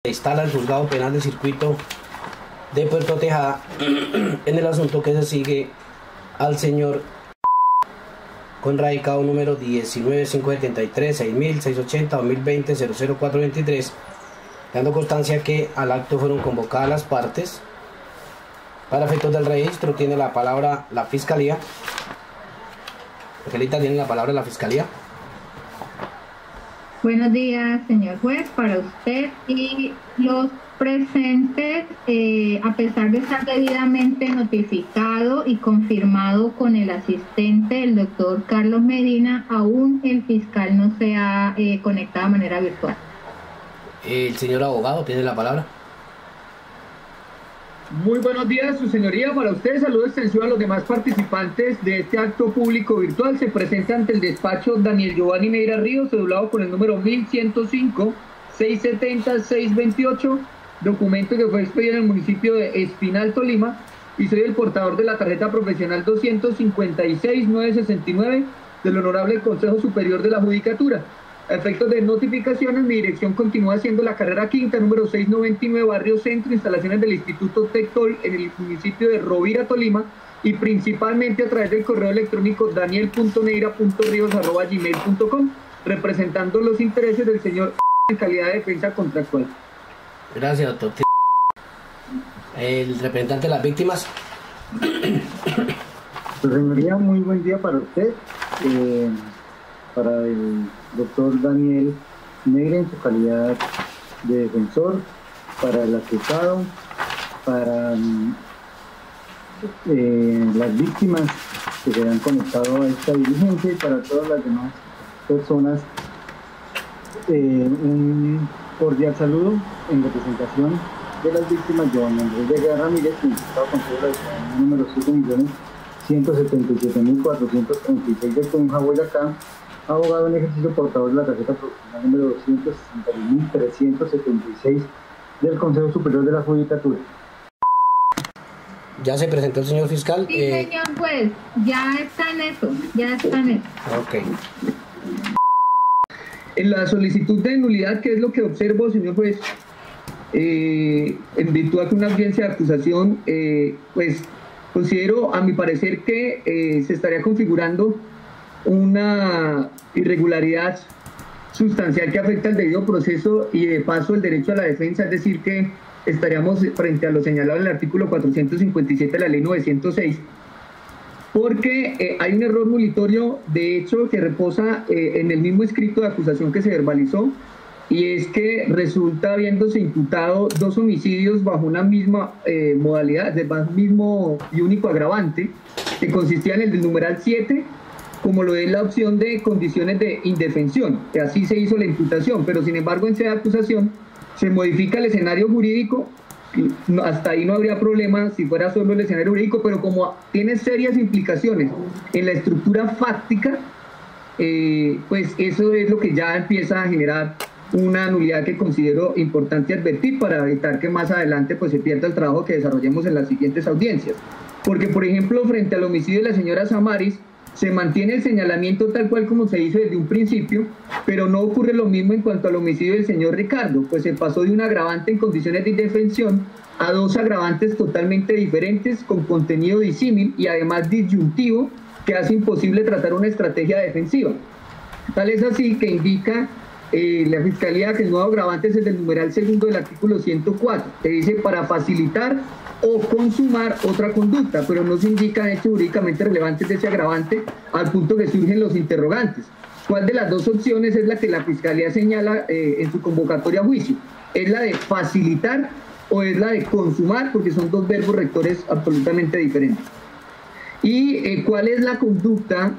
Se instala el juzgado penal del circuito de Puerto Tejada en el asunto que se sigue al señor con radicado número 19573 6680 2020 00423, dando constancia que al acto fueron convocadas las partes. Para efectos del registro tiene la palabra la fiscalía. Angelita, tiene la palabra la fiscalía. Buenos días, señor juez, para usted y los presentes, a pesar de estar debidamente notificado y confirmado con el asistente, el doctor Carlos Medina, aún el fiscal no se ha conectado de manera virtual. El señor abogado tiene la palabra. Muy buenos días, su señoría. Para usted, saludo extensivo a los demás participantes de este acto público virtual. Se presenta ante el despacho Daniel Giovanni Neira Ríos, cedulado con el número 1105-670-628, documento que fue expedido en el municipio de Espinal, Tolima, y soy el portador de la tarjeta profesional 256-969 del Honorable Consejo Superior de la Judicatura. A efectos de notificaciones, mi dirección continúa siendo la carrera quinta, número 699, barrio Centro, instalaciones del Instituto Tectol en el municipio de Rovira, Tolima, y principalmente a través del correo electrónico daniel.neira.rios@gmail.com, representando los intereses del señor en calidad de defensa contractual. Gracias, doctor. El representante de las víctimas. Su señoría, muy buen día para usted. Para el doctor Daniel Neira en su calidad de defensor, para el acusado, para las víctimas que se han conectado a esta diligencia y para todas las demás personas, un cordial saludo en representación de las víctimas. Joan Andrés Vega Ramírez, imputado con cédula de ciudadanía número 7.177.436 de Tunja, Boyacá, abogado en ejercicio, portador de la tarjeta profesional número 261.376 del Consejo Superior de la Judicatura. Ya se presentó el señor fiscal. Sí, señor juez, ya está en eso, Ok. En la solicitud de nulidad, ¿qué es lo que observo, señor juez? En virtud de una audiencia de acusación, pues considero, a mi parecer, que se estaría configurando una irregularidad sustancial que afecta al debido proceso y de paso el derecho a la defensa, es decir, que estaríamos frente a lo señalado en el artículo 457 de la ley 906, porque hay un error mulitorio, de hecho, que reposa en el mismo escrito de acusación que se verbalizó, y es que resulta habiéndose imputado dos homicidios bajo una misma modalidad, del mismo y único agravante, que consistía en el del numeral 7, como lo es la opción de condiciones de indefensión, que así se hizo la imputación, pero sin embargo en sede de acusación se modifica el escenario jurídico. Hasta ahí no habría problema si fuera solo el escenario jurídico, pero como tiene serias implicaciones en la estructura fáctica, pues eso es lo que ya empieza a generar una nulidad que considero importante advertir para evitar que más adelante pues se pierda el trabajo que desarrollemos en las siguientes audiencias. Porque, por ejemplo, frente al homicidio de la señora Samaris, se mantiene el señalamiento tal cual como se hizo desde un principio, pero no ocurre lo mismo en cuanto al homicidio del señor Ricardo, pues se pasó de un agravante en condiciones de indefensión a dos agravantes totalmente diferentes, con contenido disímil y además disyuntivo, que hace imposible tratar una estrategia defensiva. Tal es así que indica la Fiscalía que el nuevo agravante es el del numeral segundo del artículo 104, que dice para facilitar o consumar otra conducta, pero no se indican hechos jurídicamente relevantes de ese agravante, al punto que surgen los interrogantes. ¿Cuál de las dos opciones es la que la Fiscalía señala en su convocatoria a juicio? ¿Es la de facilitar o es la de consumar? Porque son dos verbos rectores absolutamente diferentes. ¿Y cuál es la conducta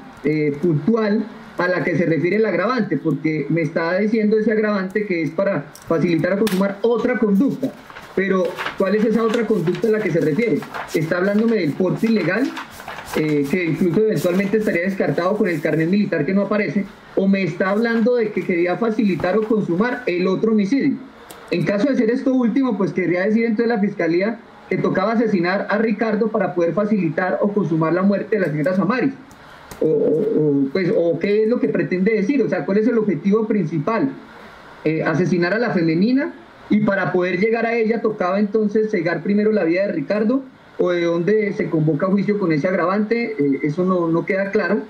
puntual a la que se refiere el agravante? Porque me está diciendo ese agravante que es para facilitar o consumar otra conducta. Pero, ¿cuál es esa otra conducta a la que se refiere? ¿Está hablándome del porte ilegal, que incluso eventualmente estaría descartado con el carnet militar que no aparece? ¿O me está hablando de que quería facilitar o consumar el otro homicidio? En caso de ser esto último, pues querría decir entonces la Fiscalía que tocaba asesinar a Ricardo para poder facilitar o consumar la muerte de la señora Samaris. O qué es lo que pretende decir, o sea, cuál es el objetivo principal, asesinar a la femenina y para poder llegar a ella tocaba entonces cegar primero la vida de Ricardo, o de dónde se convoca a juicio con ese agravante, eso no queda claro.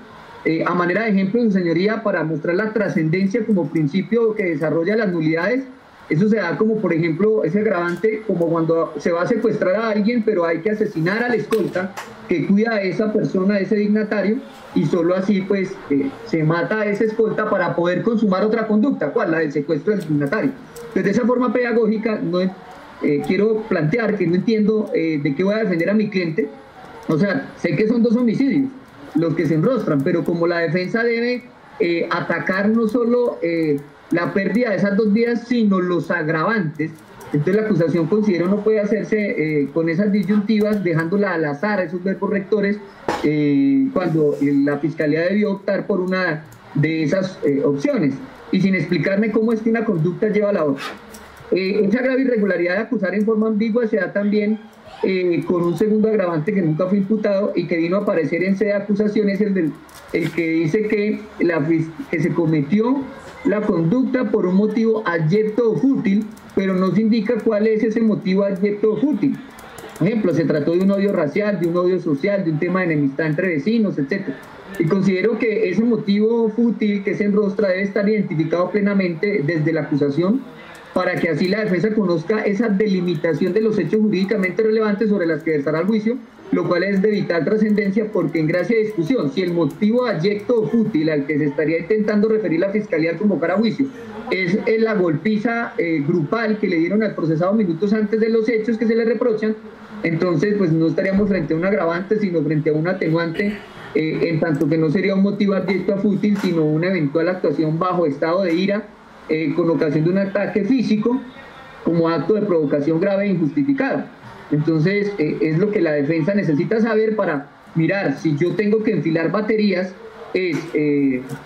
A manera de ejemplo, su señoría, para mostrar la trascendencia como principio que desarrolla las nulidades, eso se da como, por ejemplo, ese agravante como cuando se va a secuestrar a alguien, pero hay que asesinar al escolta que cuida a esa persona, a ese dignatario, y solo así pues se mata a ese escolta para poder consumar otra conducta, ¿cuál? La del secuestro del dignatario. Entonces, de esa forma pedagógica, quiero plantear que no entiendo de qué voy a defender a mi cliente. O sea, sé que son 2 homicidios los que se enrostran, pero como la defensa debe atacar no solo la pérdida de esas 2 vidas, sino los agravantes, entonces la acusación, considero, no puede hacerse con esas disyuntivas, dejándola al azar, esos verbos rectores, cuando la Fiscalía debió optar por una de esas opciones, y sin explicarme cómo es que una conducta lleva a la otra. Esa grave irregularidad de acusar en forma ambigua se da también con un segundo agravante que nunca fue imputado y que vino a aparecer en sede de acusación, es el que dice que se cometió la conducta por un motivo abyecto o fútil, pero no se indica cuál es ese motivo abyecto o fútil. Por ejemplo, se trató de un odio racial, de un odio social, de un tema de enemistad entre vecinos, etc. Y considero que ese motivo fútil que se enrostra debe estar identificado plenamente desde la acusación, para que así la defensa conozca esa delimitación de los hechos jurídicamente relevantes sobre las que versará el juicio, lo cual es de vital trascendencia, porque en gracia de discusión, si el motivo abyecto o fútil al que se estaría intentando referir la Fiscalía al convocar a juicio es la golpiza grupal que le dieron al procesado minutos antes de los hechos que se le reprochan, entonces pues no estaríamos frente a un agravante, sino frente a un atenuante, en tanto que no sería un motivo abyecto o fútil, sino una eventual actuación bajo estado de ira, con ocasión de un ataque físico como acto de provocación grave e injustificada. Entonces es lo que la defensa necesita saber para mirar si yo tengo que enfilar baterías, es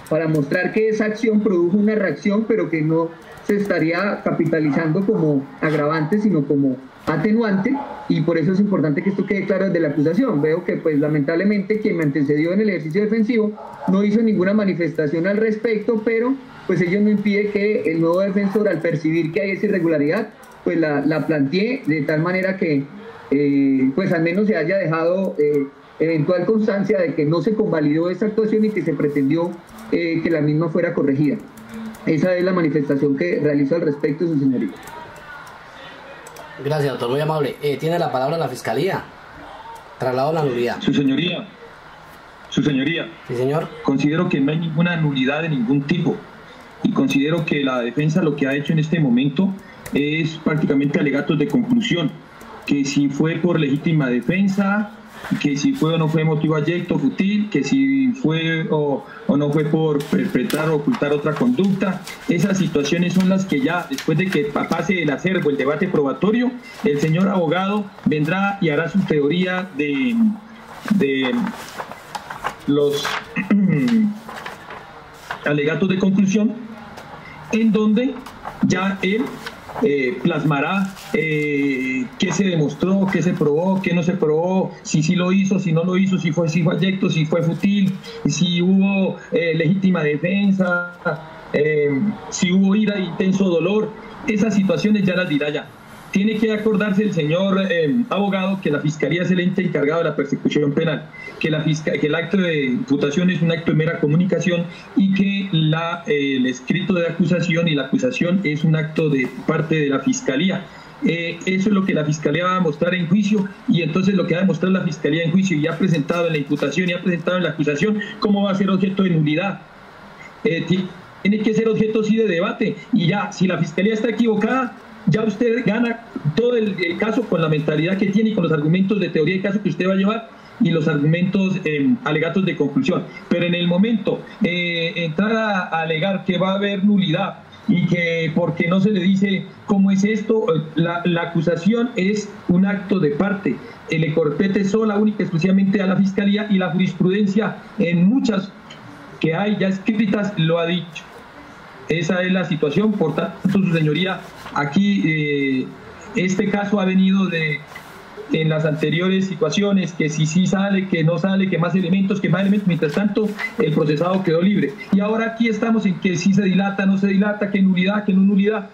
para mostrar que esa acción produjo una reacción, pero que no se estaría capitalizando como agravante, sino como atenuante, y por eso es importante que esto quede claro desde la acusación. Veo que pues lamentablemente quien me antecedió en el ejercicio defensivo no hizo ninguna manifestación al respecto, pero pues ello no impide que el nuevo defensor, al percibir que hay esa irregularidad, pues la plantee de tal manera que pues al menos se haya dejado eventual constancia de que no se convalidó esa actuación y que se pretendió que la misma fuera corregida. Esa es la manifestación que realizo al respecto, su señoría. Gracias, doctor, muy amable. Tiene la palabra la Fiscalía. Traslado a la nulidad. Su señoría. Sí, señor. Considero que no hay ninguna nulidad de ningún tipo, y considero que la defensa lo que ha hecho en este momento es prácticamente alegatos de conclusión, que si fue por legítima defensa, que si fue o no fue motivo abyecto, fútil, que si fue o no fue por perpetrar o ocultar otra conducta. Esas situaciones son las que ya, después de que pase el acervo, el debate probatorio, el señor abogado vendrá y hará su teoría de los alegatos de conclusión, en donde ya él plasmará qué se demostró, qué se probó, qué no se probó, si sí lo hizo, si no lo hizo, si fue abyecto, si fue fútil, si hubo legítima defensa, si hubo ira e intenso dolor. Esas situaciones ya las dirá ya. Tiene que acordarse el señor abogado que la Fiscalía es el ente encargado de la persecución penal, que el acto de imputación es un acto de mera comunicación, y que el escrito de acusación y la acusación es un acto de parte de la Fiscalía. Eso es lo que la Fiscalía va a mostrar en juicio, y entonces lo que va a demostrar la Fiscalía en juicio, y ha presentado en la imputación y ha presentado en la acusación, cómo va a ser objeto de nulidad. Tiene que ser objeto sí de debate, y ya, si la Fiscalía está equivocada, ya usted gana todo el caso con la mentalidad que tiene y con los argumentos de teoría de caso que usted va a llevar y los argumentos alegatos de conclusión. Pero en el momento entrar a alegar que va a haber nulidad y que porque no se le dice cómo es esto, la acusación es un acto de parte, le compete sola, única, exclusivamente a la Fiscalía, y la jurisprudencia en muchas que hay ya escritas lo ha dicho. Esa es la situación. Por tanto, su señoría, aquí este caso ha venido en las anteriores situaciones, que si sí sale, que no sale, que más elementos, mientras tanto el procesado quedó libre. Y ahora aquí estamos en que si se dilata, no se dilata, que nulidad, que no nulidad.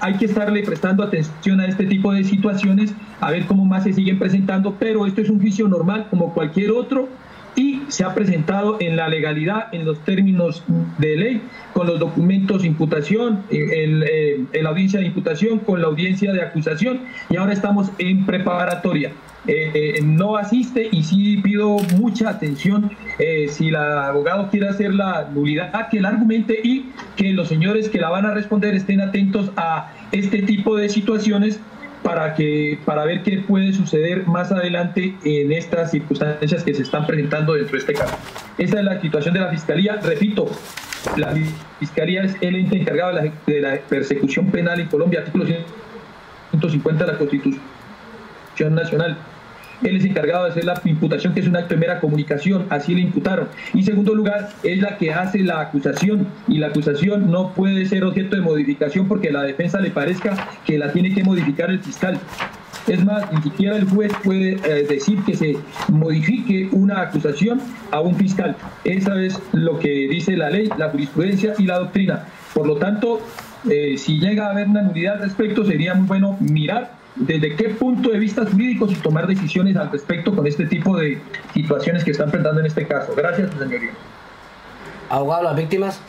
hay que estarle prestando atención a este tipo de situaciones, a ver cómo más se siguen presentando, pero esto es un juicio normal como cualquier otro y se ha presentado en la legalidad, en los términos de ley, con los documentos de imputación, en la audiencia de imputación, con la audiencia de acusación, y ahora estamos en preparatoria. No asiste, y sí pido mucha atención, si el abogado quiere hacer la nulidad, que la argumente, y que los señores que la van a responder estén atentos a este tipo de situaciones para ver qué puede suceder más adelante en estas circunstancias que se están presentando dentro de este caso. Esta es la situación de la Fiscalía. Repito, la Fiscalía es el ente encargado de la persecución penal en Colombia, artículo 150 de la Constitución Nacional. Él es encargado de hacer la imputación, que es un acto de mera comunicación, así le imputaron. Y en segundo lugar, es la que hace la acusación, y la acusación no puede ser objeto de modificación porque a la defensa le parezca que la tiene que modificar el fiscal. Es más, ni siquiera el juez puede decir que se modifique una acusación a un fiscal. Eso es lo que dice la ley, la jurisprudencia y la doctrina. Por lo tanto, si llega a haber una nulidad al respecto, sería muy bueno mirar desde qué punto de vista jurídicos y tomar decisiones al respecto con este tipo de situaciones que están presentando en este caso. Gracias, señoría. Abogado, las víctimas.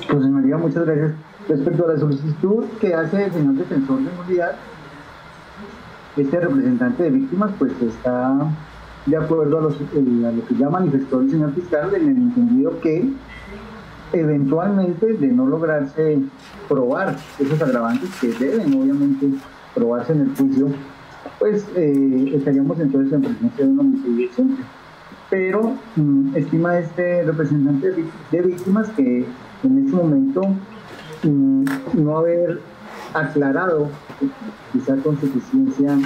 Pues, señoría, muchas gracias. Respecto a la solicitud que hace el señor defensor de nulidad, este representante de víctimas pues está de acuerdo a lo que ya manifestó el señor fiscal, en el entendido que eventualmente, de no lograrse probar esos agravantes que deben obviamente probarse en el juicio, pues estaríamos entonces en presencia de un homicidio simple. Pero estima este representante de víctimas que en este momento no haber aclarado quizá con suficiencia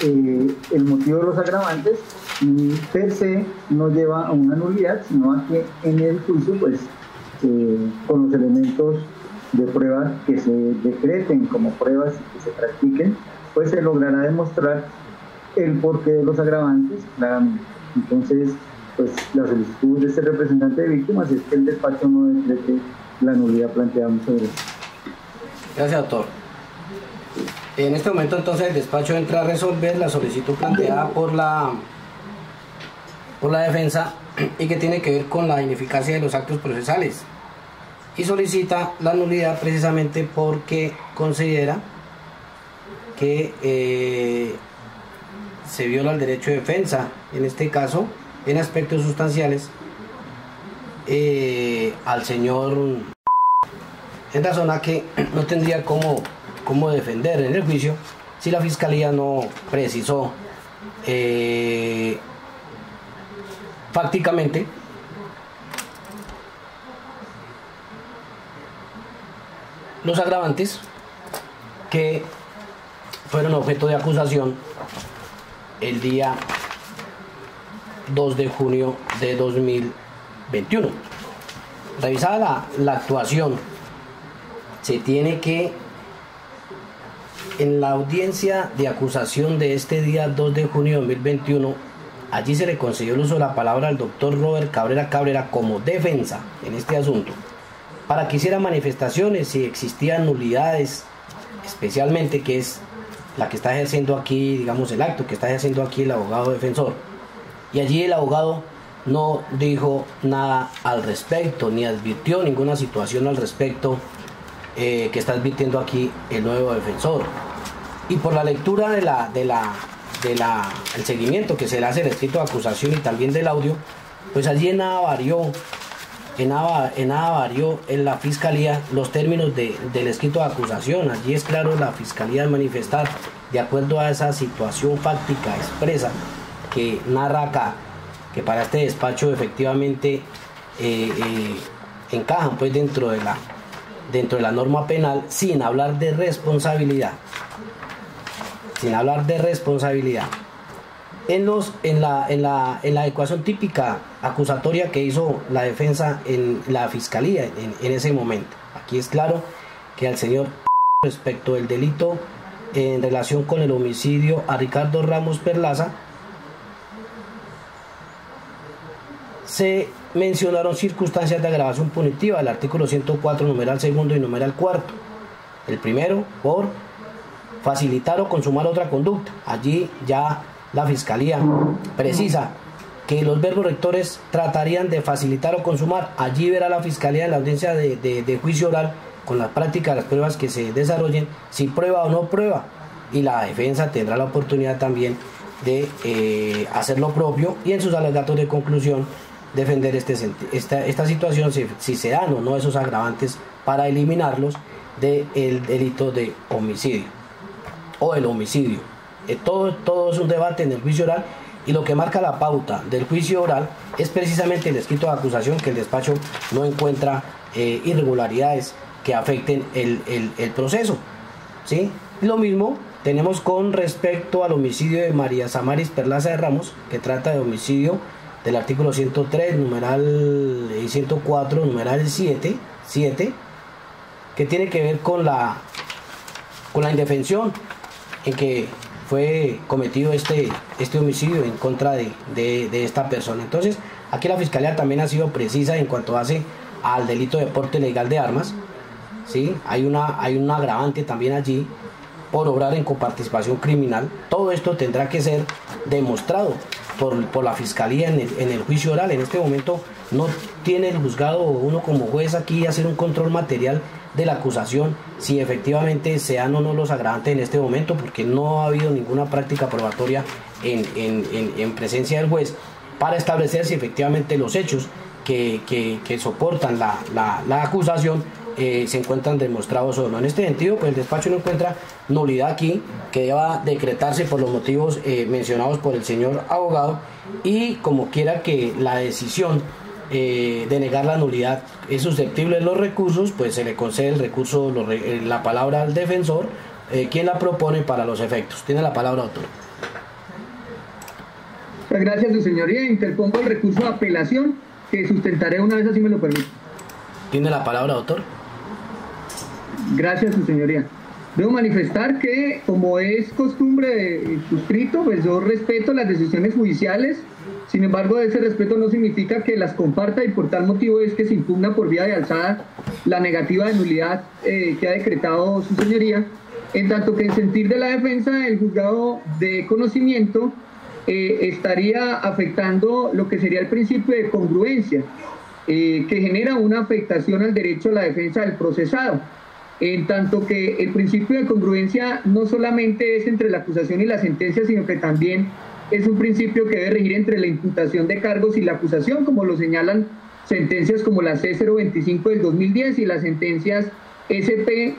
el motivo de los agravantes per se no lleva a una nulidad, sino a que en el juicio, pues, con los elementos de prueba que se decreten como pruebas y que se practiquen, pues se logrará demostrar el porqué de los agravantes claramente. Entonces, pues, la solicitud de este representante de víctimas es que el despacho no decrete la nulidad planteada. Muchas gracias. Gracias, doctor. En este momento, entonces, el despacho entra a resolver la solicitud planteada por la defensa y que tiene que ver con la ineficacia de los actos procesales, y solicita la nulidad precisamente porque considera que se viola el derecho de defensa, en este caso, en aspectos sustanciales, al señor, en razón a que no tendría cómo defender en el juicio si la Fiscalía no precisó fácticamente los agravantes que fueron objeto de acusación el día 2 de junio de 2021. Revisada la actuación, se tiene que, en la audiencia de acusación de este día 2 de junio de 2021, allí se le concedió el uso de la palabra al doctor Robert Cabrera como defensa en este asunto, para que hiciera manifestaciones si existían nulidades, especialmente, que es la que está ejerciendo aquí, digamos, el acto que está ejerciendo aquí el abogado defensor. Y allí el abogado no dijo nada al respecto, ni advirtió ninguna situación al respecto que está advirtiendo aquí el nuevo defensor. Y por la lectura el seguimiento que se le hace al escrito de acusación y también del audio, pues allí en nada varió en la Fiscalía los términos del escrito de acusación. Allí es claro la Fiscalía de manifestar, de acuerdo a esa situación fáctica expresa que narra acá, que para este despacho efectivamente encajan pues dentro de la norma penal, sin hablar de responsabilidad. En la ecuación típica acusatoria que hizo la defensa en la Fiscalía en ese momento. Aquí es claro que al señor, respecto del delito en relación con el homicidio a Ricardo Ramos Perlaza, se mencionaron circunstancias de agravación punitiva, el artículo 104, numeral segundo y numeral cuarto. El primero, por facilitar o consumar otra conducta. Allí ya la Fiscalía precisa que los verbos rectores tratarían de facilitar o consumar. Allí verá la Fiscalía en la audiencia de juicio oral, con la práctica de las pruebas que se desarrollen, si prueba o no prueba. Y la defensa tendrá la oportunidad también de hacer lo propio y en sus alegatos de conclusión defender esta situación, si se dan o no esos agravantes para eliminarlos del delito de homicidio o el homicidio. Todo es un debate en el juicio oral, y lo que marca la pauta del juicio oral es precisamente el escrito de acusación, que el despacho no encuentra irregularidades que afecten el proceso, ¿sí? Lo mismo tenemos con respecto al homicidio de María Samaris Perlaza de Ramos, que trata de homicidio del artículo 103, numeral 104, numeral 7, que tiene que ver con la indefensión en que fue cometido este homicidio en contra de esta persona. Entonces, aquí la Fiscalía también ha sido precisa en cuanto hace al delito de porte ilegal de armas, ¿sí? Hay un agravante también allí por obrar en coparticipación criminal. Todo esto tendrá que ser demostrado por la Fiscalía en el juicio oral. En este momento no tiene el juzgado o uno como juez aquí hacer un control material de la acusación, si efectivamente sean o no los agravantes en este momento, porque no ha habido ninguna práctica probatoria en presencia del juez para establecer si efectivamente los hechos que soportan la acusación se encuentran demostrados o no. En este sentido, pues el despacho no encuentra nulidad aquí, que deba decretarse por los motivos mencionados por el señor abogado, y como quiera que la decisión de negar la nulidad es susceptible de los recursos, pues se le concede el recurso, la palabra al defensor, quien la propone para los efectos. Tiene la palabra, doctor. Muchas gracias, su señoría. Interpongo el recurso de apelación, que sustentaré una vez así me lo permite. Tiene la palabra, doctor. Gracias, su señoría. Debo manifestar que, como es costumbre de suscrito, pues yo respeto las decisiones judiciales. Sin embargo, ese respeto no significa que las comparta, y por tal motivo es que se impugna por vía de alzada la negativa de nulidad que ha decretado su señoría, en tanto que en sentir de la defensa, el juzgado de conocimiento estaría afectando lo que sería el principio de congruencia, que genera una afectación al derecho a la defensa del procesado, en tanto que el principio de congruencia no solamente es entre la acusación y la sentencia, sino que también es un principio que debe regir entre la imputación de cargos y la acusación, como lo señalan sentencias como la C025 del 2010 y las sentencias SP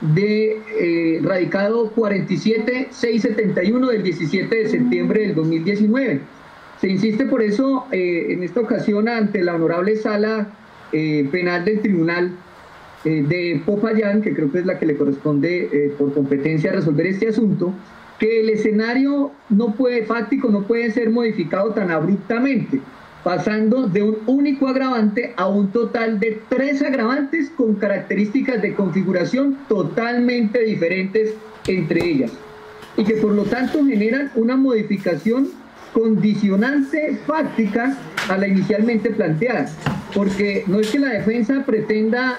de radicado 47671 del 17 de septiembre del 2019. Se insiste por eso en esta ocasión ante la honorable sala penal del Tribunal de Popayán, que creo que es la que le corresponde por competencia resolver este asunto, que el escenario fáctico no puede ser modificado tan abruptamente, pasando de un único agravante a un total de 3 agravantes con características de configuración totalmente diferentes entre ellas, y que por lo tanto generan una modificación condicionante fáctica a la inicialmente planteada, porque no es que la defensa pretenda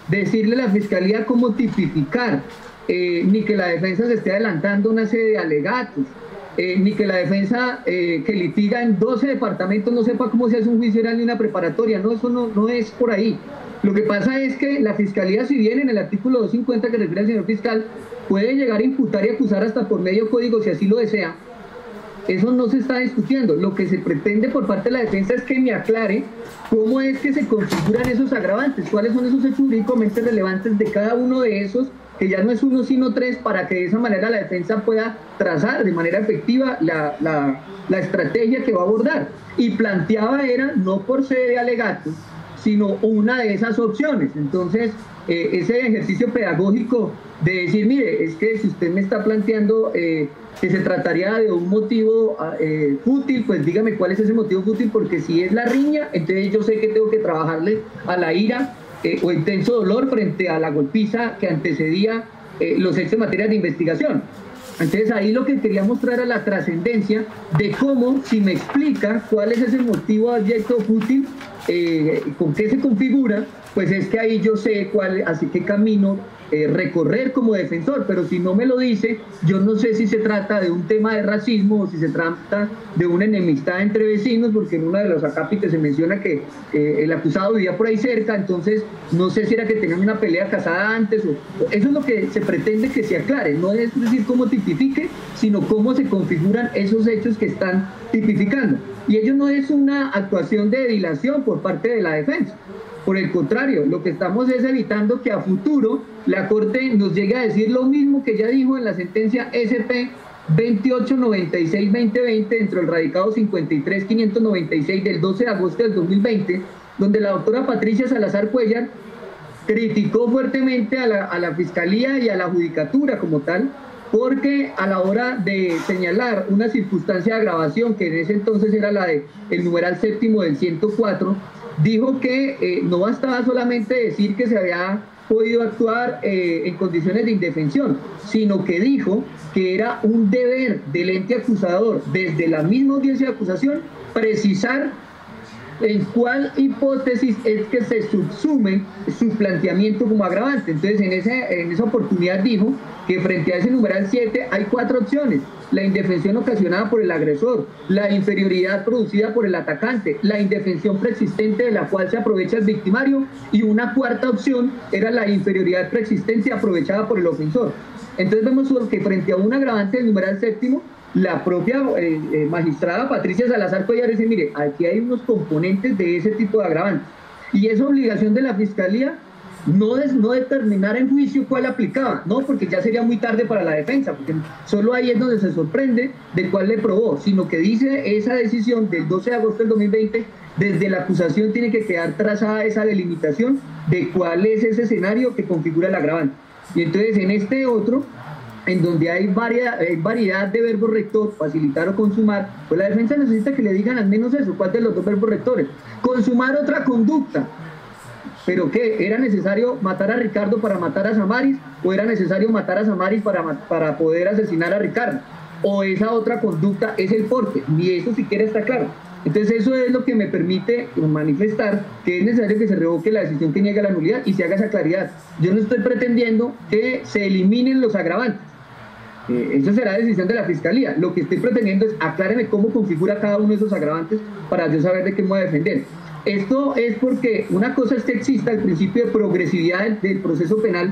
decirle a la Fiscalía cómo tipificar, ni que la defensa se esté adelantando una serie de alegatos, ni que la defensa que litiga en 12 departamentos no sepa cómo se hace un juicio oral ni una preparatoria. No, eso no es por ahí. Lo que pasa es que la Fiscalía, si bien en el artículo 250 que refiere al señor fiscal, puede llegar a imputar y acusar hasta por medio código si así lo desea, eso no se está discutiendo. Lo que se pretende por parte de la defensa es que me aclare cómo es que se configuran esos agravantes, cuáles son esos hechos jurídicamente relevantes de cada uno de esos, que ya no es uno sino 3, para que de esa manera la defensa pueda trazar de manera efectiva la estrategia que va a abordar. Y planteaba era no por sede de alegatos, sino una de esas opciones. Entonces, ese ejercicio pedagógico de decir, mire, es que si usted me está planteando que se trataría de un motivo fútil, pues dígame cuál es ese motivo fútil, porque si es la riña, entonces yo sé que tengo que trabajarle a la ira o intenso dolor frente a la golpiza que antecedía los hechos en materia de investigación. Entonces ahí lo que quería mostrar era la trascendencia de cómo, si me explica cuál es ese motivo abyecto fútil, con qué se configura, pues es que ahí yo sé cuál, así que camino recorrer como defensor, pero si no me lo dice, yo no sé si se trata de un tema de racismo o si se trata de una enemistad entre vecinos, porque en uno de los acápites se menciona que el acusado vivía por ahí cerca, entonces no sé si era que tenían una pelea casada antes, o eso es lo que se pretende que se aclare, no es decir cómo tipifique, sino cómo se configuran esos hechos que están tipificando. Y ello no es una actuación de dilación por parte de la defensa. Por el contrario, lo que estamos es evitando que a futuro la Corte nos llegue a decir lo mismo que ya dijo en la sentencia SP 2896-2020 dentro del radicado 53596 del 12 de agosto del 2020, donde la doctora Patricia Salazar Cuellar criticó fuertemente a la Fiscalía y a la Judicatura como tal, porque a la hora de señalar una circunstancia de agravación, que en ese entonces era la del numeral séptimo del 104, dijo que no bastaba solamente decir que se había podido actuar en condiciones de indefensión, sino que dijo que era un deber del ente acusador, desde la misma audiencia de acusación, precisar en cuál hipótesis es que se subsume su planteamiento como agravante. Entonces, en esa oportunidad dijo que frente a ese numeral 7 hay 4 opciones: la indefensión ocasionada por el agresor, la inferioridad producida por el atacante, la indefensión preexistente de la cual se aprovecha el victimario, y una cuarta opción era la inferioridad preexistente aprovechada por el ofensor. Entonces vemos que frente a un agravante del numeral séptimo, la propia magistrada Patricia Salazar Cuellar dice: mire, aquí hay unos componentes de ese tipo de agravantes, y es obligación de la Fiscalía no determinar en juicio cuál aplicaba, no, porque ya sería muy tarde para la defensa, porque solo ahí es donde se sorprende de cuál le probó, sino que dice esa decisión del 12 de agosto del 2020, desde la acusación tiene que quedar trazada esa delimitación de cuál es ese escenario que configura el agravante. Y entonces en este otro, en donde hay variedad de verbos rector, facilitar o consumar, pues la defensa necesita que le digan al menos eso, cuál de los dos verbos rectores. Consumar otra conducta. ¿Pero qué? ¿Era necesario matar a Ricardo para matar a Samaris? ¿O era necesario matar a Samaris para poder asesinar a Ricardo? ¿O esa otra conducta es el porte? Ni eso siquiera está claro. Entonces eso es lo que me permite manifestar que es necesario que se revoque la decisión que niega la nulidad y se haga esa claridad. Yo no estoy pretendiendo que se eliminen los agravantes. Eso será decisión de la Fiscalía. Lo que estoy pretendiendo es acláreme cómo configura cada uno de esos agravantes para yo saber de qué me voy a defender. Esto es porque una cosa es que exista el principio de progresividad del proceso penal,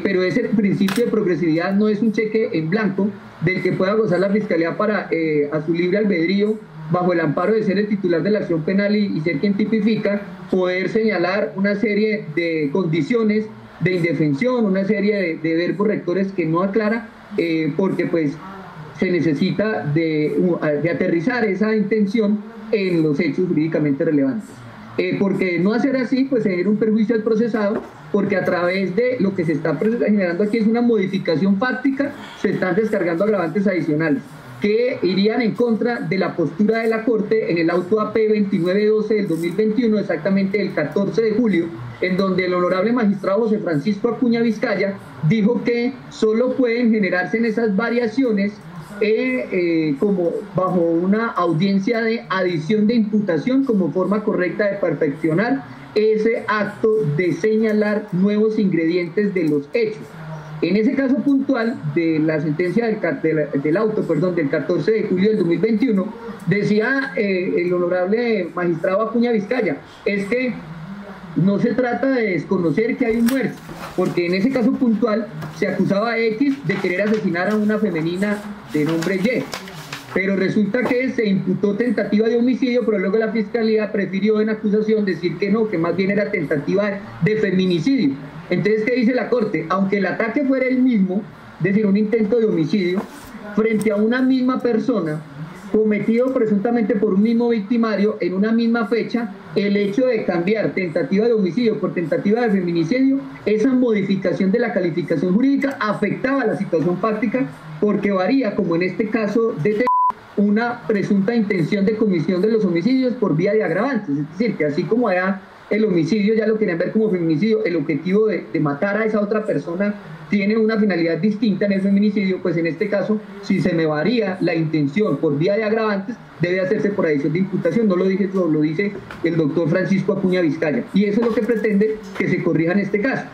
pero ese principio de progresividad no es un cheque en blanco del que pueda gozar la Fiscalía para a su libre albedrío, bajo el amparo de ser el titular de la acción penal y ser quien tipifica, poder señalar una serie de condiciones de indefensión, una serie de verbos rectores que no aclara, porque pues se necesita de aterrizar esa intención en los hechos jurídicamente relevantes. Porque no hacer así, pues se genera un perjuicio al procesado, porque a través de lo que se está generando aquí es una modificación fáctica, se están descargando agravantes adicionales que irían en contra de la postura de la Corte en el auto AP 2912 del 2021, exactamente el 14 de julio, en donde el honorable magistrado José Francisco Acuña Vizcaya dijo que solo pueden generarse en esas variaciones como bajo una audiencia de adición de imputación como forma correcta de perfeccionar ese acto de señalar nuevos ingredientes de los hechos. En ese caso puntual de la sentencia del 14 de julio del 2021, decía el honorable magistrado Acuña Vizcaya, es que no se trata de desconocer que hay un muerto, porque en ese caso puntual se acusaba a X de querer asesinar a una femenina de nombre Y, pero resulta que se imputó tentativa de homicidio, pero luego la Fiscalía prefirió en acusación decir que no, que más bien era tentativa de feminicidio. Entonces, ¿qué dice la Corte? Aunque el ataque fuera el mismo, es decir, un intento de homicidio, frente a una misma persona, cometido presuntamente por un mismo victimario en una misma fecha, el hecho de cambiar tentativa de homicidio por tentativa de feminicidio, esa modificación de la calificación jurídica afectaba la situación fáctica, porque varía, como en este caso de una presunta intención de comisión de los homicidios por vía de agravantes. Es decir, que así como allá el homicidio ya lo querían ver como feminicidio, el objetivo de matar a esa otra persona tiene una finalidad distinta en el feminicidio, pues en este caso, si se me varía la intención por vía de agravantes, debe hacerse por adición de imputación. No lo dije yo, lo dice el doctor Francisco Acuña Vizcaya. Y eso es lo que pretende que se corrija en este caso.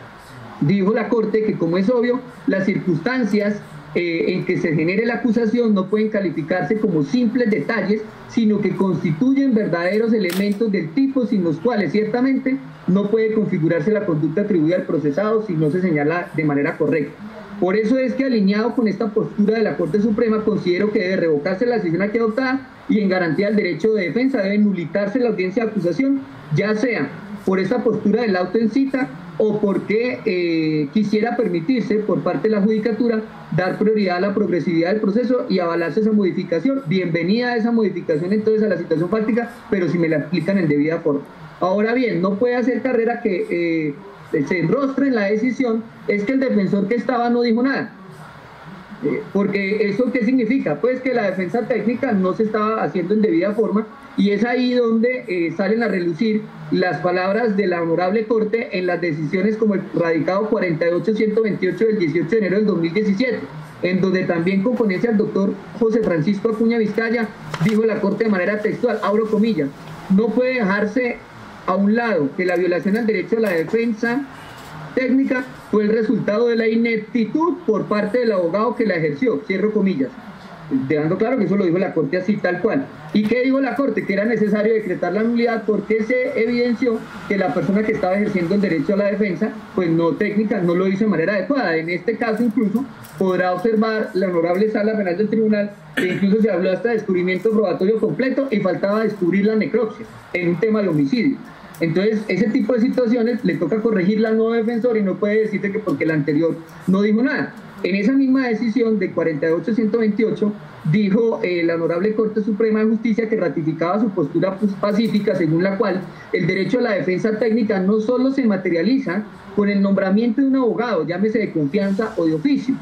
Dijo la Corte que, como es obvio, las circunstancias en que se genere la acusación no pueden calificarse como simples detalles, sino que constituyen verdaderos elementos del tipo sin los cuales ciertamente no puede configurarse la conducta atribuida al procesado si no se señala de manera correcta. Por eso es que, alineado con esta postura de la Corte Suprema, considero que debe revocarse la decisión aquí adoptada y, en garantía del derecho de defensa, debe nulitarse la audiencia de acusación, ya sea por esta postura del auto en cita o porque quisiera permitirse por parte de la Judicatura dar prioridad a la progresividad del proceso y avalarse esa modificación. Bienvenida a esa modificación entonces a la situación fáctica, pero si me la aplican en debida forma. Ahora bien, no puede hacer carrera que se enrostre en la decisión es que el defensor que estaba no dijo nada. Porque ¿eso qué significa? Pues que la defensa técnica no se estaba haciendo en debida forma, y es ahí donde salen a relucir las palabras de la honorable Corte en las decisiones como el radicado 48-128 del 18 de enero del 2017, en donde también, con ponencia al doctor José Francisco Acuña Vizcaya, dijo la Corte de manera textual, abro comillas, no puede dejarse a un lado que la violación al derecho a la defensa técnica fue el resultado de la ineptitud por parte del abogado que la ejerció, cierro comillas, dejando claro que eso lo dijo la Corte así tal cual. ¿Y qué dijo la Corte? Que era necesario decretar la nulidad porque se evidenció que la persona que estaba ejerciendo el derecho a la defensa, pues no técnica, no lo hizo de manera adecuada. En este caso incluso podrá observar la honorable Sala Penal del Tribunal que incluso se habló hasta de descubrimiento probatorio completo y faltaba descubrir la necropsia en un tema de homicidio. Entonces, ese tipo de situaciones le toca corregirla al nuevo defensor y no puede decirte que porque el anterior no dijo nada. En esa misma decisión de 48-128 dijo la Honorable Corte Suprema de Justicia que ratificaba su postura pacífica, según la cual el derecho a la defensa técnica no solo se materializa con el nombramiento de un abogado, llámese de confianza o de oficio,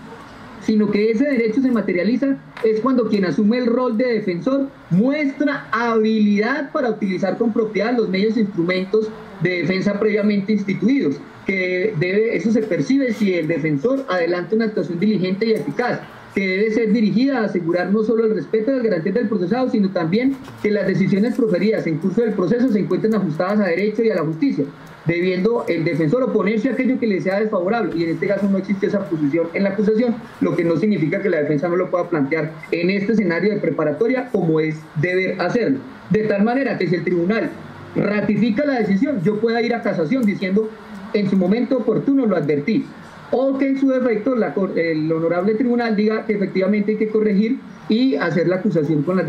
sino que ese derecho se materializa es cuando quien asume el rol de defensor muestra habilidad para utilizar con propiedad los medios e instrumentos de defensa previamente instituidos, que eso se percibe si el defensor adelanta una actuación diligente y eficaz, que debe ser dirigida a asegurar no solo el respeto de las garantías del procesado, sino también que las decisiones proferidas en curso del proceso se encuentren ajustadas a derecho y a la justicia, debiendo el defensor oponerse a aquello que le sea desfavorable, y en este caso no existe esa posición en la acusación, lo que no significa que la defensa no lo pueda plantear en este escenario de preparatoria como es deber hacerlo, de tal manera que si el tribunal ratifica la decisión, yo pueda ir a casación diciendo en su momento oportuno lo advertí, o que en su defecto el honorable tribunal diga que efectivamente hay que corregir y hacer la acusación con las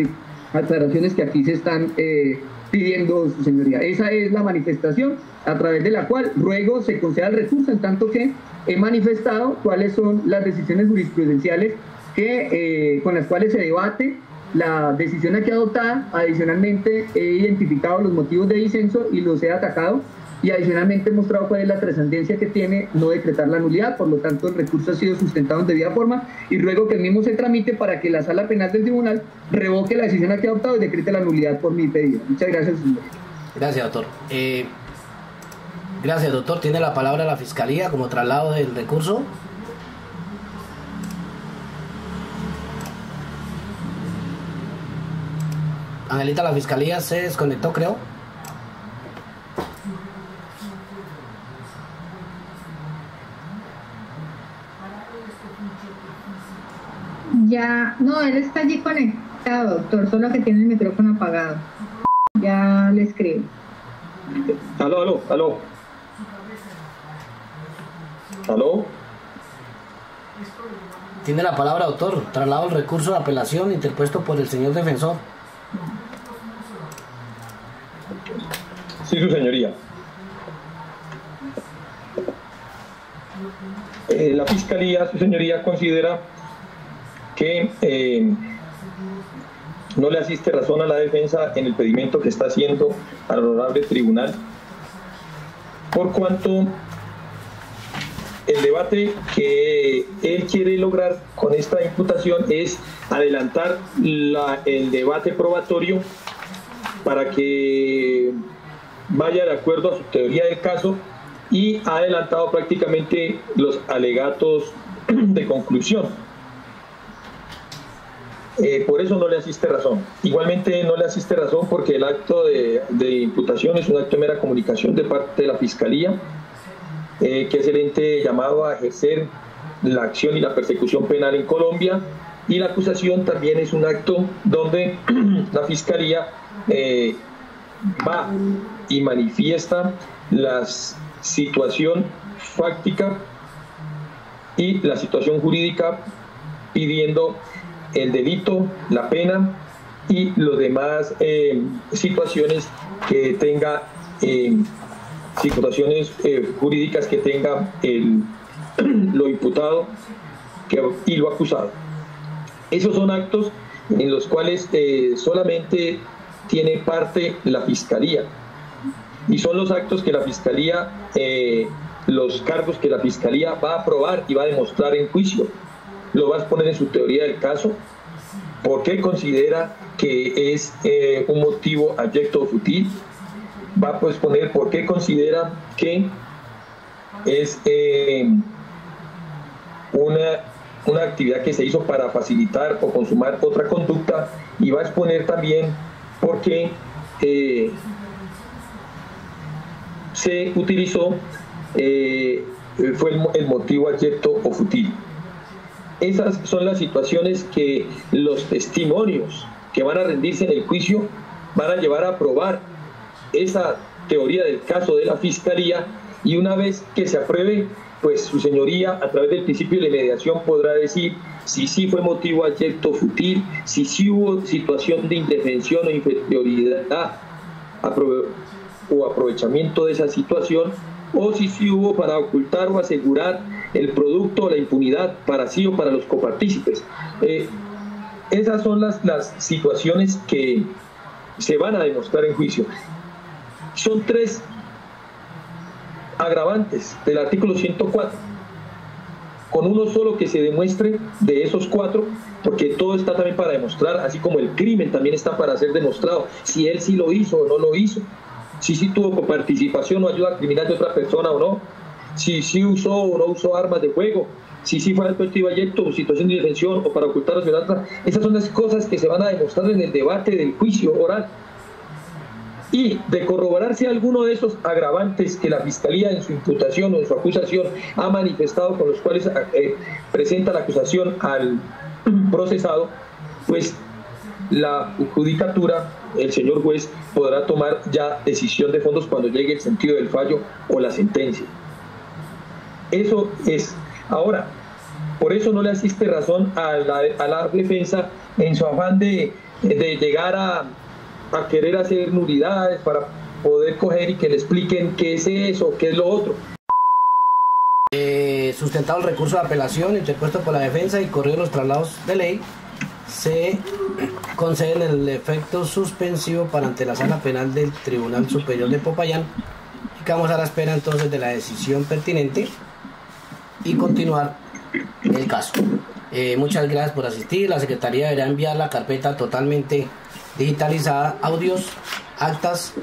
aclaraciones que aquí se están pidiendo, su señoría. Esa es la manifestación a través de la cual ruego se conceda el recurso, en tanto que he manifestado cuáles son las decisiones jurisprudenciales con las cuales se debate la decisión aquí adoptada. Adicionalmente he identificado los motivos de disenso y los he atacado, y adicionalmente he mostrado cuál es la trascendencia que tiene no decretar la nulidad. Por lo tanto, el recurso ha sido sustentado en debida forma y ruego que el mismo se tramite para que la Sala Penal del Tribunal revoque la decisión aquí adoptada y decrete la nulidad por mi pedido. Muchas gracias, señor. Gracias, doctor. Gracias, doctor. Tiene la palabra la Fiscalía como traslado del recurso. Angelita, la Fiscalía se desconectó, creo. Ya, no, él está allí conectado, doctor, solo que tiene el micrófono apagado. Ya le escribo. Aló. Tiene la palabra, doctor. Traslado el recurso de apelación interpuesto por el señor defensor. Sí, su señoría. La Fiscalía, su señoría, considera que no le asiste razón a la defensa en el pedimento que está haciendo al honorable tribunal, por cuanto el debate que él quiere lograr con esta imputación es adelantar el debate probatorio para que vaya de acuerdo a su teoría del caso y ha adelantado prácticamente los alegatos de conclusión. Por eso no le asiste razón. Igualmente no le asiste razón porque el acto de imputación es un acto de mera comunicación de parte de la Fiscalía, que es el ente llamado a ejercer la acción y la persecución penal en Colombia, y la acusación también es un acto donde la Fiscalía va y manifiesta la situación fáctica y la situación jurídica pidiendo el delito, la pena y los demás situaciones que tenga, situaciones jurídicas que tenga lo imputado y lo acusado. Esos son actos en los cuales solamente tiene parte la Fiscalía, y son los actos que la Fiscalía, los cargos que la Fiscalía va a probar y va a demostrar en juicio. Lo va a exponer en su teoría del caso, por qué considera que es un motivo abyecto o fútil, va a exponer por qué considera que es una actividad que se hizo para facilitar o consumar otra conducta, y va a exponer también por qué se utilizó, fue el motivo abyecto o fútil. Esas son las situaciones que los testimonios que van a rendirse en el juicio van a llevar a probar esa teoría del caso de la Fiscalía, y una vez que se apruebe, pues su señoría, a través del principio de la mediación, podrá decir si sí fue motivo abyecto o fútil, si sí hubo situación de indefensión o inferioridad o aprovechamiento de esa situación, o si sí hubo para ocultar o asegurar el producto o la impunidad para sí o para los copartícipes. Esas son las situaciones que se van a demostrar en juicio. Son 3 agravantes del artículo 104, con uno solo que se demuestre de esos 4, porque todo está también para demostrar, así como el crimen también está para ser demostrado, si él sí lo hizo o no lo hizo, si sí tuvo coparticipación o ayuda criminal de otra persona o no, si sí usó o no usó armas de fuego, si sí fue acto abyecto o situación de indefensión o para ocultar la ciudadanía. Esas son las cosas que se van a demostrar en el debate del juicio oral. Y de corroborarse alguno de esos agravantes que la Fiscalía en su imputación o en su acusación ha manifestado, con los cuales presenta la acusación al procesado, pues la judicatura, el señor juez, podrá tomar ya decisión de fondos cuando llegue el sentido del fallo o la sentencia. Eso es. Ahora, por eso no le asiste razón a la defensa en su afán de llegar a querer hacer nulidades para poder coger y que le expliquen qué es eso, qué es lo otro. Sustentado el recurso de apelación interpuesto por la defensa y corridos los traslados de ley, se conceden el efecto suspensivo para ante la Sala Penal del Tribunal Superior de Popayán, y quedamos a la espera entonces de la decisión pertinente y continuar el caso. Muchas gracias por asistir. La Secretaría deberá enviar la carpeta totalmente digitalizada, audios, actas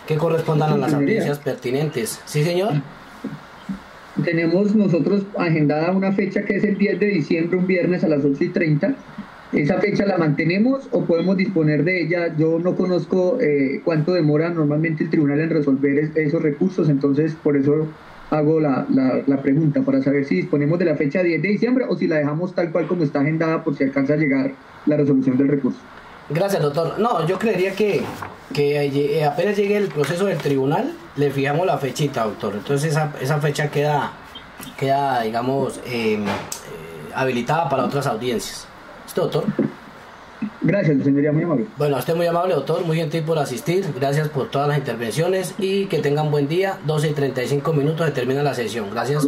que correspondan a las audiencias pertinentes. ¿Sí, señor? Tenemos nosotros agendada una fecha que es el 10 de diciembre, un viernes a las 8:30. ¿Esa fecha la mantenemos o podemos disponer de ella? Yo no conozco cuánto demora normalmente el tribunal en resolver esos recursos, entonces por eso hago la pregunta, para saber si disponemos de la fecha 10 de diciembre o si la dejamos tal cual como está agendada por si alcanza a llegar la resolución del recurso. Gracias, doctor. No, yo creería que apenas llegue el proceso del tribunal, le fijamos la fechita, doctor. Entonces esa fecha queda digamos, habilitada para otras audiencias. ¿Listo, doctor? Gracias, señoría, muy amable. Bueno, a usted muy amable, doctor, muy gentil por asistir. Gracias por todas las intervenciones y que tengan buen día. 12:35 se termina la sesión. Gracias.